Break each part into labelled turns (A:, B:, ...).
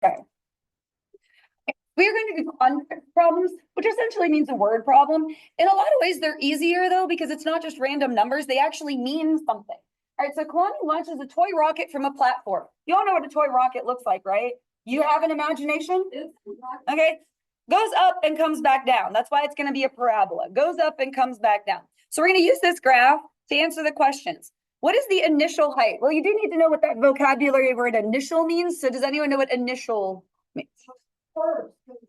A: Okay. We're going to do context problems, which essentially means a word problem. In a lot of ways, they're easier though, because it's not just random numbers. They actually mean something. All right, so Kalani launches a toy rocket from a platform. You all know what a toy rocket looks like, right? You have an imagination? Okay. Goes up and comes back down. That's why it's going to be a parabola. Goes up and comes back down. So we're going to use this graph to answer the questions. What is the initial height? Well, you do need to know what that vocabulary word initial means. So does anyone know what initial means?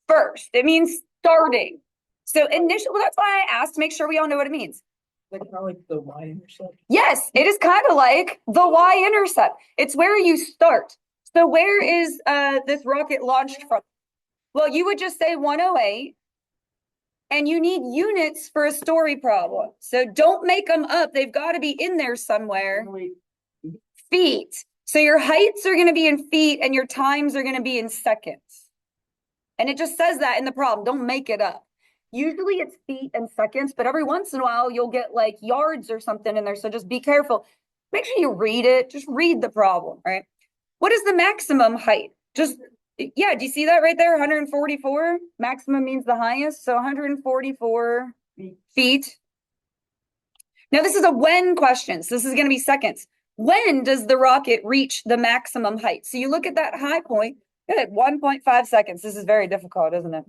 A: First. It means starting. So initial, well, that's why I asked to make sure we all know what it means.
B: Like kind of like the y-intercept?
A: Yes, it is kind of like the y-intercept. It's where you start. So where is this rocket launched from? Well, you would just say 108, and you need units for a story problem. So don't make them up. They've got to be in there somewhere. Feet. So your heights are going to be in feet and your times are going to be in seconds. And it just says that in the problem. Don't make it up. Usually it's feet and seconds, but every once in a while you'll get like yards or something in there. So just be careful. Make sure you read it. Just read the problem, right? What is the maximum height? Just, yeah, do you see that right there? 144. Maximum means the highest. So 144 feet. Now this is a when question. So this is going to be seconds. When does the rocket reach the maximum height? So you look at that high point. Good, 1.5 seconds. This is very difficult, isn't it?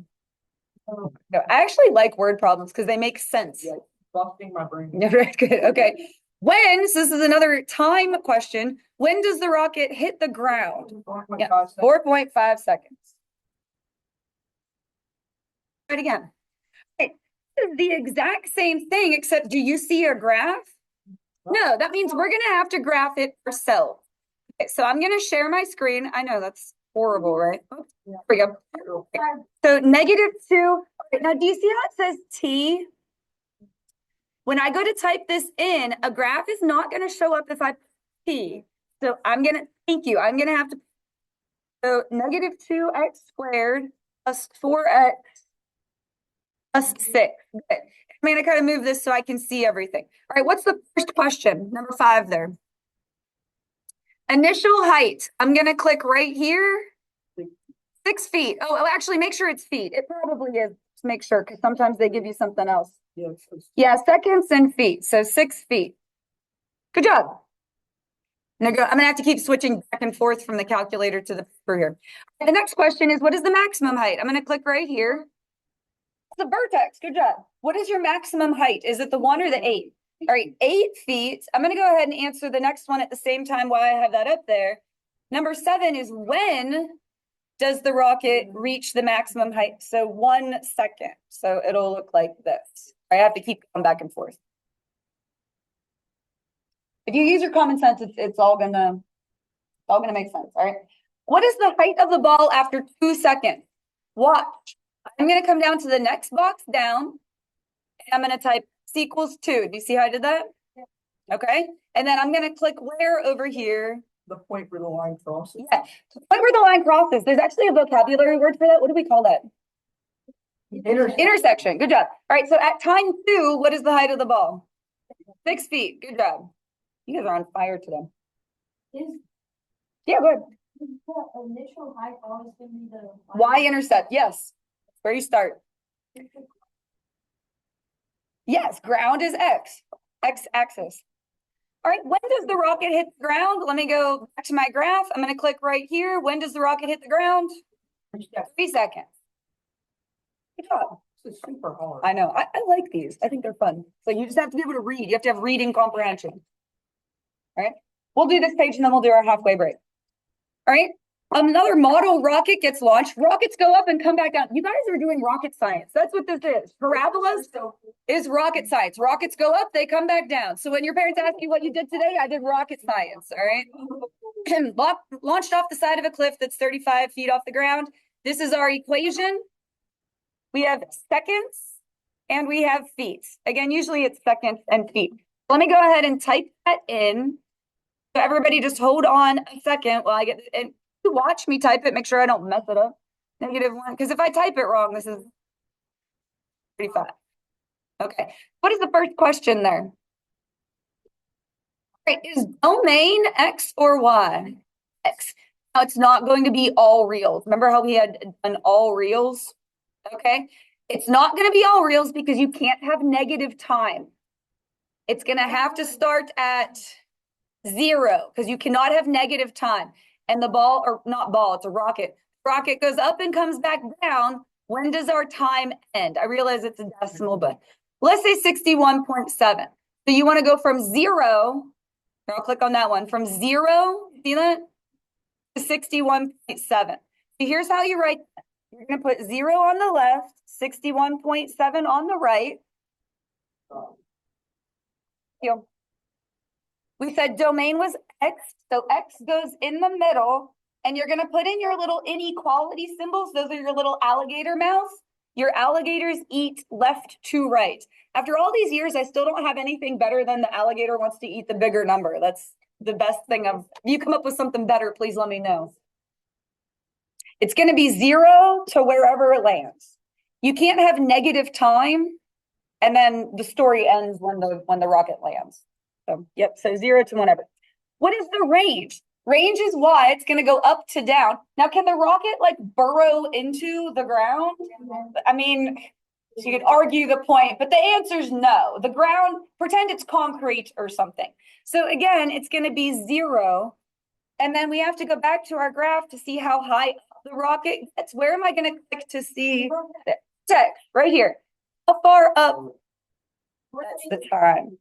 A: No, I actually like word problems because they make sense.
B: Yeah, busting my brain.
A: Very good. Okay. When, so this is another time question. When does the rocket hit the ground? 4.5 seconds. Try it again. Okay. This is the exact same thing, except do you see a graph? No, that means we're going to have to graph it ourselves. Okay, so I'm going to share my screen. I know that's horrible, right? Oops, there we go. Okay. So -2. Now, do you see how it says T? When I go to type this in, a graph is not going to show up if I put T. So I'm going to, thank you. I'm going to have to, so -2x squared plus 4x plus 6. Okay. I'm going to kind of move this so I can see everything. All right, what's the first question? Number 5 there. Initial height. I'm going to click right here. 6 feet. Oh, actually, make sure it's feet. It probably is. Just make sure, because sometimes they give you something else. Yeah, seconds and feet. So 6 feet. Good job. I'm gonna have to keep switching back and forth from the calculator to the paper here. The next question is, what is the maximum height? I'm gonna click right here. The vertex. Good job. What is your maximum height? Is it the 1 or the 8? All right, 8 feet. I'm gonna go ahead and answer the next one at the same time while I have that up there. Number 7 is when does the rocket reach the maximum height? So 1 second. So it'll look like this. I have to keep going back and forth. If you use your common sense, it's all gonna make sense. All right. What is the height of the ball after 2 seconds? Watch. I'm gonna come down to the next box down, and I'm gonna type x equals 2. Do you see how I did that? Yeah. Okay. And then I'm gonna click where over here.
B: The point where the line crosses.
A: Yeah, the point where the line crosses. There's actually a vocabulary word for that. What do we call that? Intersection. Good job. All right. So at time 2, what is the height of the ball? 6 feet. Good job. You guys are on fire today. Yeah, good.
C: The initial height always going to be the
A: y-intercept. Yes. Where you start. Yes. Ground is x-axis. All right. When does the rocket hit the ground? Let me go back to my graph. I'm going to click right here. When does the rocket hit the ground? 3 seconds. Good job.
B: This is super hard.
A: I know. I like these. I think they're fun. So you just have to be able to read. You have to have reading comprehension. All right. We'll do this page and then we'll do our halfway break. All right. Another model rocket gets launched. Rockets go up and come back down. You guys are doing rocket science. That's what this is. Parabolas is rocket science. Rockets go up, they come back down. So when your parents ask you what you did today, I did rocket science. All right. Launched off the side of a cliff that's 35 feet off the ground. This is our equation. We have seconds and we have feet. Again, usually it's seconds and feet. Let me go ahead and type that in. So everybody just hold on a second while I get, and watch me type it, make sure I don't mess it up. -1, because if I type it wrong, this is 35. Okay, what is the first question there? All right, is domain X or Y? X. Now, it's not going to be all reals. Remember how we had done all reals? Okay, it's not going to be all reals because you can't have negative time. It's going to have to start at 0 because you cannot have negative time. And the ball, or not ball, it's a rocket. Rocket goes up and comes back down. When does our time end? I realize it's a decimal, but let's say 61.7. So you want to go from 0, here, I'll click on that one, from 0, see that? To 61.7. So here's how you write that. You're going to put 0 on the left, 61.7 on the right. We said domain was X, so X goes in the middle, and you're going to put in your little inequality symbols. Those are your little alligator mouths. Your alligators eat left to right. After all these years, I still don't have anything better than the alligator wants to eat the bigger number. That's the best thing of, if you come up with something better, please let me know. It's going to be 0 to wherever it lands. You can't have negative time, and then the story ends when the rocket lands. So, yep, so 0 to whenever. What is the range? Range is Y. It's going to go up to down. Now, can the rocket like burrow into the ground? I mean, so you could argue the point, but the answer is no. The ground, pretend it's concrete or something. So again, it's going to be 0. And then we have to go back to our graph to see how high up the rocket gets. Where am I going to click to see text? Right here. How far up? That's the time.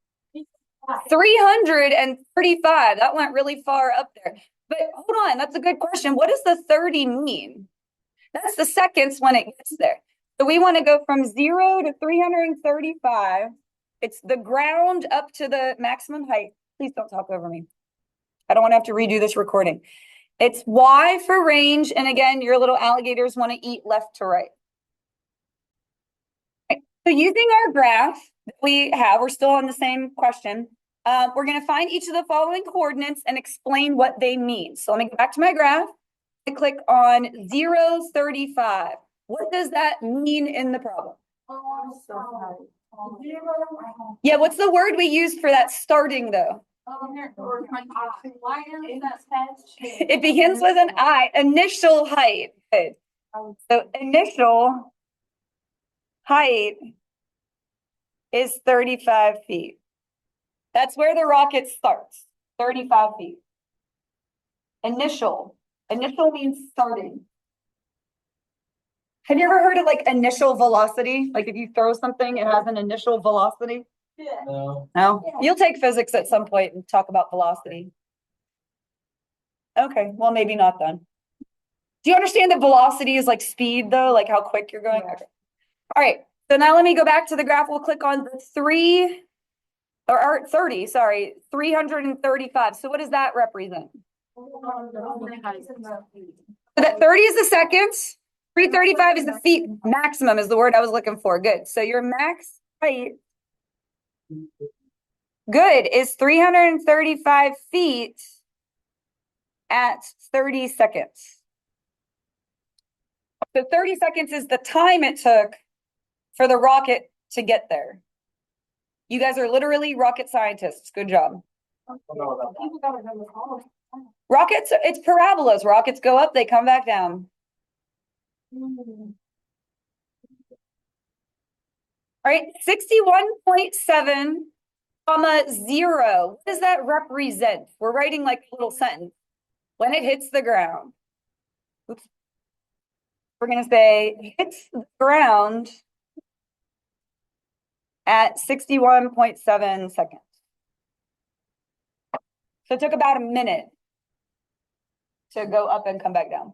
A: 335. That went really far up there. But hold on, that's a good question. What does the 30 mean? That's the seconds when it gets there. So we want to go from 0 to 335. It's the ground up to the maximum height. Please don't talk over me. I don't want to have to redo this recording. It's Y for range. And again, your little alligators want to eat left to right. So using our graph that we have, we're still on the same question. We're going to find each of the following coordinates and explain what they mean. So let me go back to my graph and click on 0, 35. What does that mean in the problem? Yeah, what's the word we used for that starting though? It begins with an I, initial height. Good. So initial height is 35 feet. That's where the rocket starts, 35 feet. Initial means starting. Have you ever heard of like initial velocity? Like if you throw something, it has an initial velocity?
B: No.
A: No? You'll take physics at some point and talk about velocity. Okay, well, maybe not then. Do you understand that velocity is like speed though? Like how quick you're going? Okay. All right, so now let me go back to the graph. We'll click on the 335. So what does that represent? So that 30 is the seconds. 335 is the feet. Maximum is the word I was looking for. Good. So your max height, good, is 335 feet at 30 seconds. So 30 seconds is the time it took for the rocket to get there. You guys are literally rocket scientists. Good job. Rockets, it's parabolas. Rockets go up, they come back down. All right, 61.7, comma 0. What does that represent? We're writing like a little sentence. When it hits the ground. Oops. We're going to say hits the ground at 61.7 seconds. So it took about a minute to go up and come back down.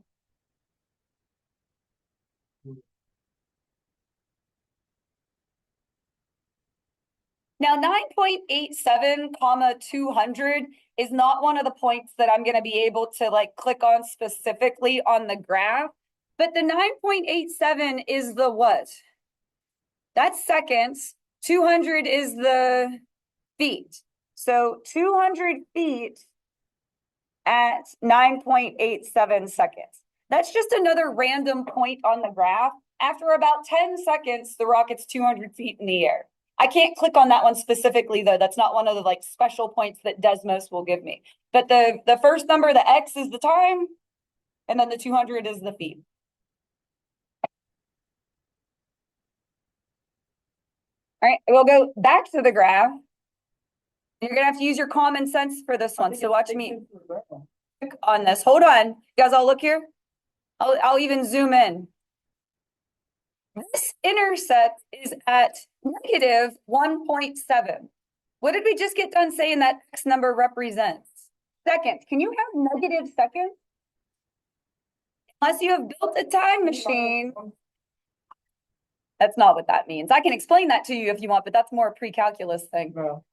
A: Now 9.87 comma 200 is not one of the points that I'm going to be able to like click on specifically on the graph, but the 9.87 is the what? That's seconds. 200 is the feet. So 200 feet at 9.87 seconds. That's just another random point on the graph. After about 10 seconds, the rocket's 200 feet in the air. I can't click on that one specifically though. That's not one of the like special points that Desmos will give me. But the first number, the X, is the time. and then the 200 is the feet. All right, we'll go back to the graph. You're gonna have to use your common sense for this
B: I
A: one,
B: think
A: so
B: it's
A: watch
B: baked
A: me
B: into the ground.
A: click on this. Hold on, you guys all look here. I'll even zoom in. This intercept is at negative 1.7. What did we just get done saying that X number represents? Seconds. Can you have negative seconds? Unless you have built a time machine. That's not what that means. I can explain that to you if you want, but that's more a pre-calculus thing.
B: No.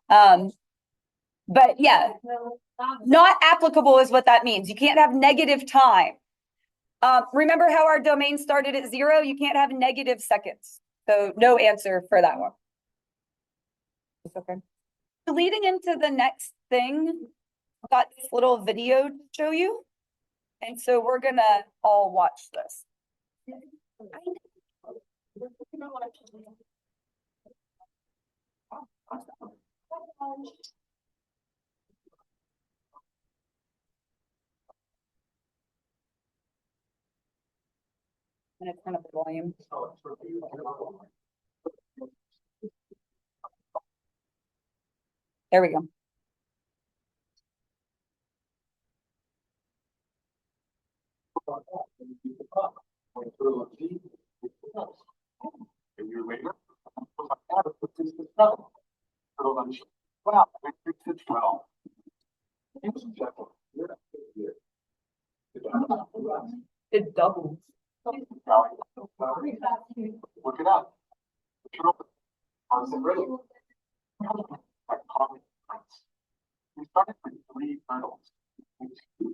A: But yeah, not applicable is what that means. You can't have negative time. Remember how our domain started at 0? You can't have negative seconds. So no answer for that one. It's okay. Leading into the next thing, I've got this little video to show you. And so we're gonna all watch this. I'm gonna turn up the volume. There we go.
B: It doubles.
D: Look it up. We started with 3 hurdles.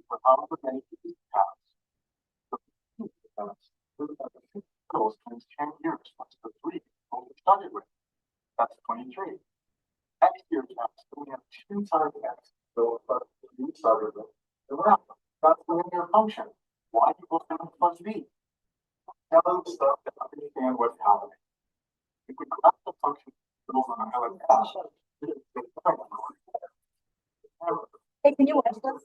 D: For however many paths. Hurdles times 10 years. What's the 3 we started with? That's 23. X year counts. So we have 2 targets. So we started with the round. That's the linear function. Y equals M plus B. Telling the stuff to understand what's happening. If we graph the function on an island,
A: Hey, can you watch this?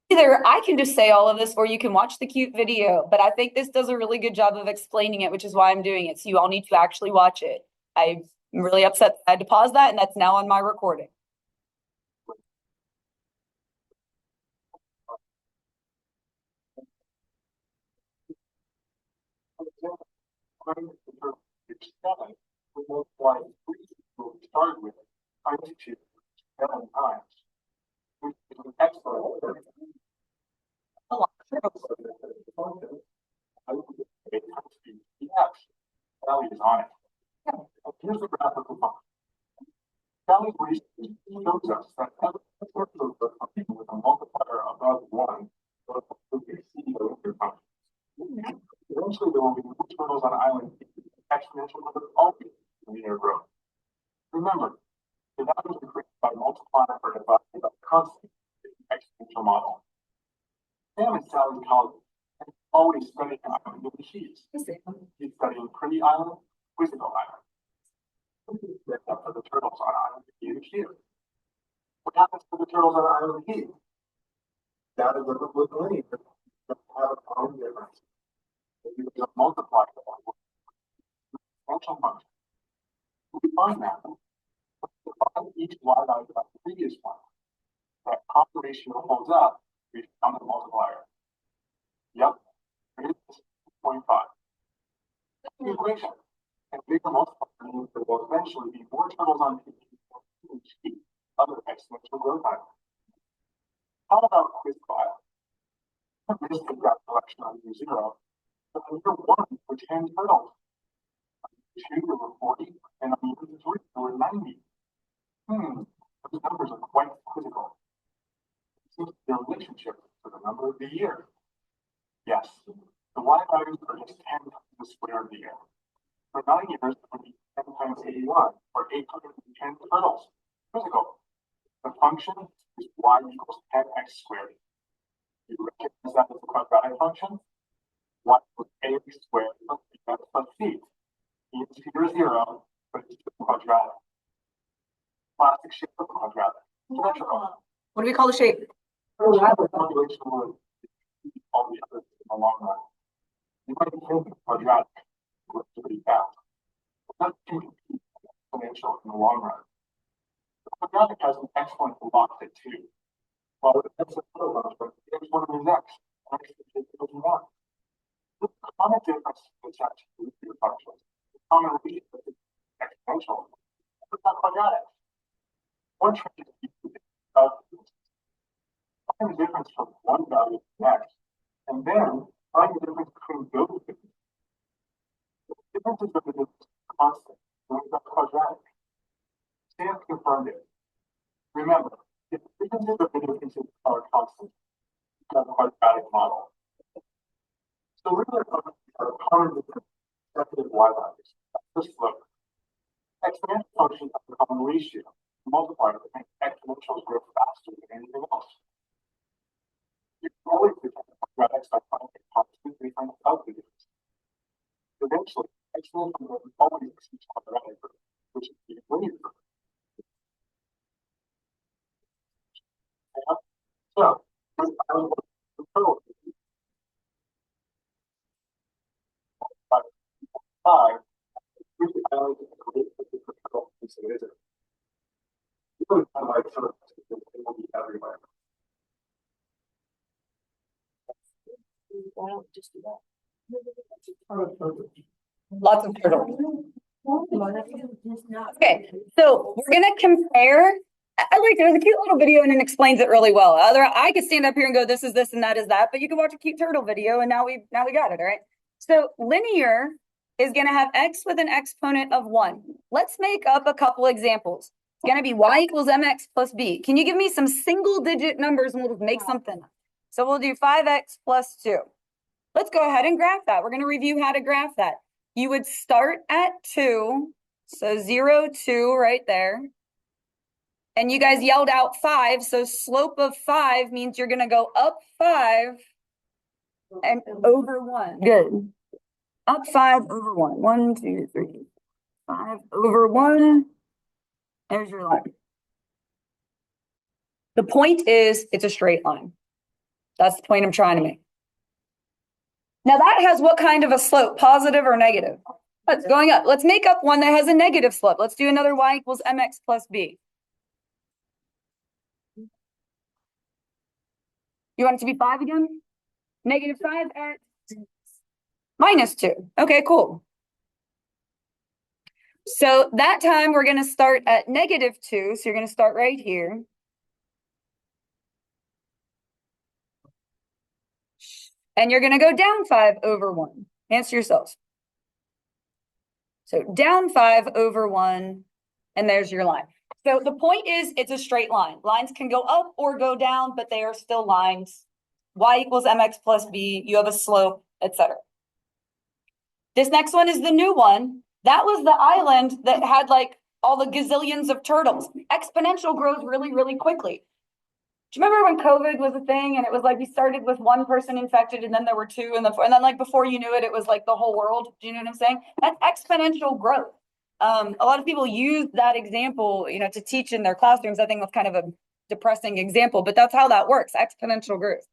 A: Either I can just say all of this or you can watch the cute video, but I think this does a really good job of explaining it, which is why I'm doing it. So you all need to actually watch it. I'm really upset that I had to pause that, and that's now on my recording.
D: Started with times 2 7 times. Which is an excellent. Valley is on it. Here's the graphical function. Valley shows us that people with a multiplier above 1 will exceed the linear function. Eventually, there will be more turtles on island. Exponential number always linear growth. Remember, the values are created by multiplier or divided by constant exponential model. Sam is Sally College and always studying island in the sheets. He's studying Pretty Island, Quizzical Island. Up for the turtles on island E and Q. What happens to the turtles on island E? That is a with linear that have a common difference. You can multiply the exponential function. We find that divide each y value by the previous one. That common ratio holds up. We found the multiplier. Yep, it is 0.5. The equation. And bigger multiplier means there will eventually be more turtles on each other exponential growth island. How about Quizzical Island? This is that collection on year 0. But on year 1 for 10 turtles. On year 2 there were 40, and on year 3 there were 90. Those numbers are quite quizzical. Seems their relationship to the number of the year. Yes, the y values are just 10 times the square of the year. For 9 years, it would be 10 times 81, or 810 turtles. Quizzical. The function is y equals 10x squared. You recognize that as a quadratic function? Y equals a squared plus b plus c. It's here 0, but it's quadratic. Classic shape of quadratic. Symmetrical.
A: What do we call the shape?
D: Really have a calculation would all the others in the long run. You might be thinking quadratic with pretty fast. But that can compete with exponential in the long run. The quadratic has an excellent velocity too. While it has a photo, but it's one of the next. X is equal to 1. The common difference is actually your functions. The common reason is exponential. It's not quadratic. One trick is to find the difference from one value to the next, and then find the difference between those two. The differences of the difference are constant, when it's quadratic. Sam confirmed it. Remember, if the differences of the differences are constant, you've got a quadratic model. So regular functions are common difference consecutive y values. Just look. Exponential functions have a common ratio. Multipliers that make exponentials grow faster than anything else. You can always detect quadratics by finding constant difference of the difference. Eventually, exponential will always exceed quadratic, which is the linear. So, this island was the total 5. Which island is the great total piece of it? You don't have like sort of it will be everywhere.
B: Why don't we just do that?
A: Lots of turtles. Okay, so we're gonna compare. I like there's a cute little video and it explains it really well. I could stand up here and go, this is this and that is that, but you can watch a cute turtle video and now we got it, all right? So linear is gonna have x with an exponent of 1. Let's make up a couple examples. It's gonna be y equals mx plus b. Can you give me some single digit numbers and we'll make something? So we'll do 5x plus 2. Let's go ahead and graph that. We're gonna review how to graph that. You would start at 2, so 0, 2 right there. And you guys yelled out 5, so slope of 5 means you're gonna go up 5 and over 1. Good. Up 5 over 1. 1, 2, 3, 5 over 1. There's your line. The point is, it's a straight line. That's the point I'm trying to make. Now that has what kind of a slope, positive or negative? It's going up. Let's make up one that has a negative slope. Let's do another y equals mx plus b. You want it to be 5 again? Negative 5x minus 2. Okay, cool. So that time we're going to start at negative 2. So you're going to start right here. And you're going to go down 5 over 1. Answer yourselves. So down 5 over 1, and there's your line. So the point is, it's a straight line. Lines can go up or go down, but they are still lines. Y equals mx plus b, you have a slope, etc. This next one is the new one. That was the island that had like all the gazillions of turtles. Exponential grows really, really quickly. Do you remember when COVID was a thing and it was like we started with one person infected and then there were 2 and then like before you knew it, it was like the whole world. Do you know what I'm saying? That's exponential growth. A lot of people use that example, to teach in their classrooms. I think that's kind of a depressing example, but that's how that works. Exponential growth.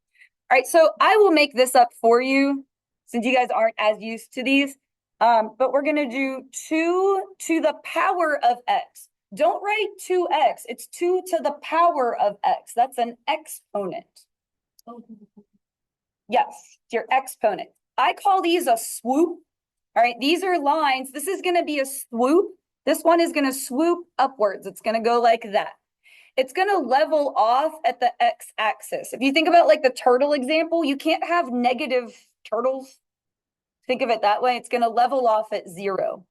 A: All right, so I will make this up for you since you guys aren't as used to these. But we're going to do 2 to the power of x. Don't write 2x. It's 2 to the power of x. That's an exponent. Yes, it's your exponent. I call these a swoop. All right, these are lines. This is going to be a swoop. This one is going to swoop upwards. It's going to go like that. It's going to level off at the x-axis. If you think about like the turtle example, you can't have negative turtles. Think of it that way. It's going to level off at 0.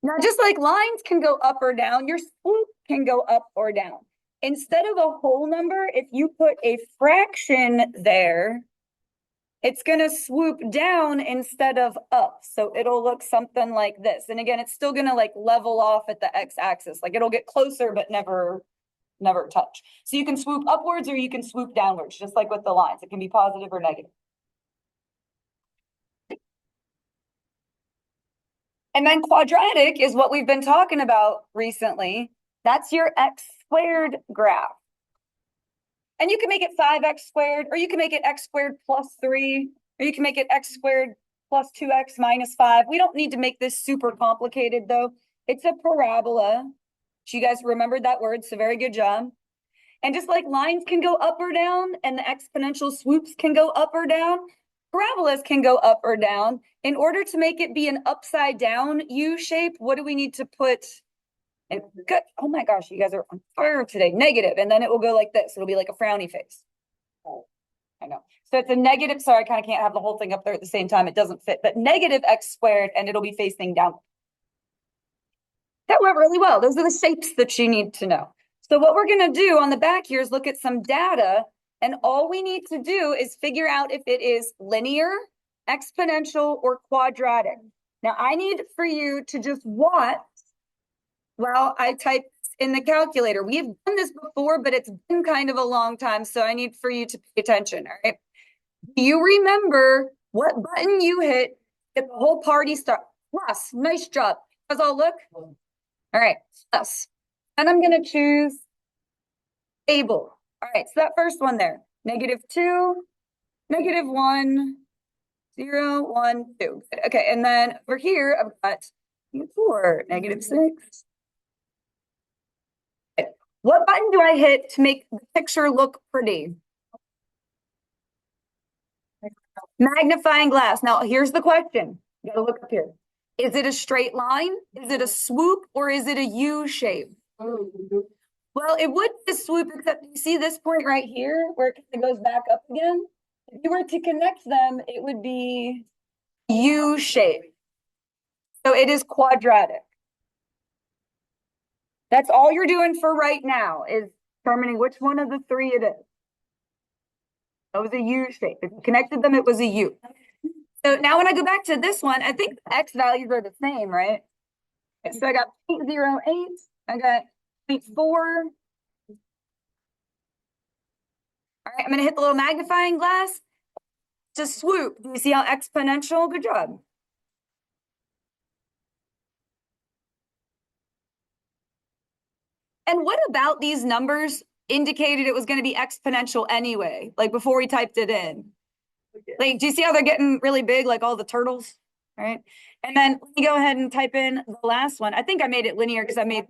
A: Now, just like lines can go up or down, your swoop can go up or down. Instead of a whole number, if you put a fraction there, it's going to swoop down instead of up. So it'll look something like this. And again, it's still going to like level off at the x-axis. Like it'll get closer, but never touch. So you can swoop upwards or you can swoop downwards, just like with the lines. It can be positive or negative. And then quadratic is what we've been talking about recently. That's your x squared graph. And you can make it 5x squared, or you can make it x squared plus 3, or you can make it x squared plus 2x minus 5. We don't need to make this super complicated, though. It's a parabola. So you guys remembered that word, so very good job. And just like lines can go up or down, and the exponential swoops can go up or down, parabolas can go up or down. In order to make it be an upside down U shape, what do we need to put? And good. Oh my gosh, you guys are on fire today. Negative, and then it will go like this. It'll be like a frowny face. Oh, I know. So it's a negative. Sorry, I kind of can't have the whole thing up there at the same time. It doesn't fit, but negative x squared, and it'll be facing down. That went really well. Those are the shapes that you need to know. So what we're going to do on the back here is look at some data, and all we need to do is figure out if it is linear, exponential, or quadratic. Now I need for you to just watch while I type in the calculator. We've done this before, but it's been kind of a long time, so I need for you to pay attention, all right? Do you remember what button you hit if the whole party starts? Plus, nice job. How's all look? All right, plus. And I'm going to choose table. All right, so that first one there, -2, -1, 0, 1, 2. Okay, and then over here, I've got 4, -6. Okay. What button do I hit to make the picture look pretty? Magnifying glass. Now, here's the question. You gotta look up here. Is it a straight line? Is it a swoop? Or is it a U shape? Well, it would be a swoop, except you see this point right here where it kind of goes back up again? If you were to connect them, it would be U shape. So it is quadratic. That's all you're doing for right now, is determining which one of the three it is. That was a U shape. If you connected them, it was a U. So now when I go back to this one, I think the X values are the same, right? Okay, so I got 0.08, I got 0.4. All right, I'm gonna hit the little magnifying glass to swoop. Do you see how exponential? Good job. And what about these numbers indicated it was going to be exponential anyway, like before we typed it in? Like, do you see how they're getting really big, like all the turtles? All right. And then let me go ahead and type in the last one. I think I made it linear because I made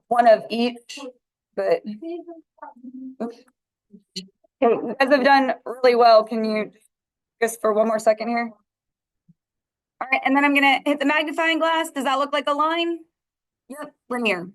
A: one of each, but oops. Okay, you guys have done really well. Can you just for one more second here? All right, and then I'm gonna hit the magnifying glass. Does that look like a line? Yep, linear.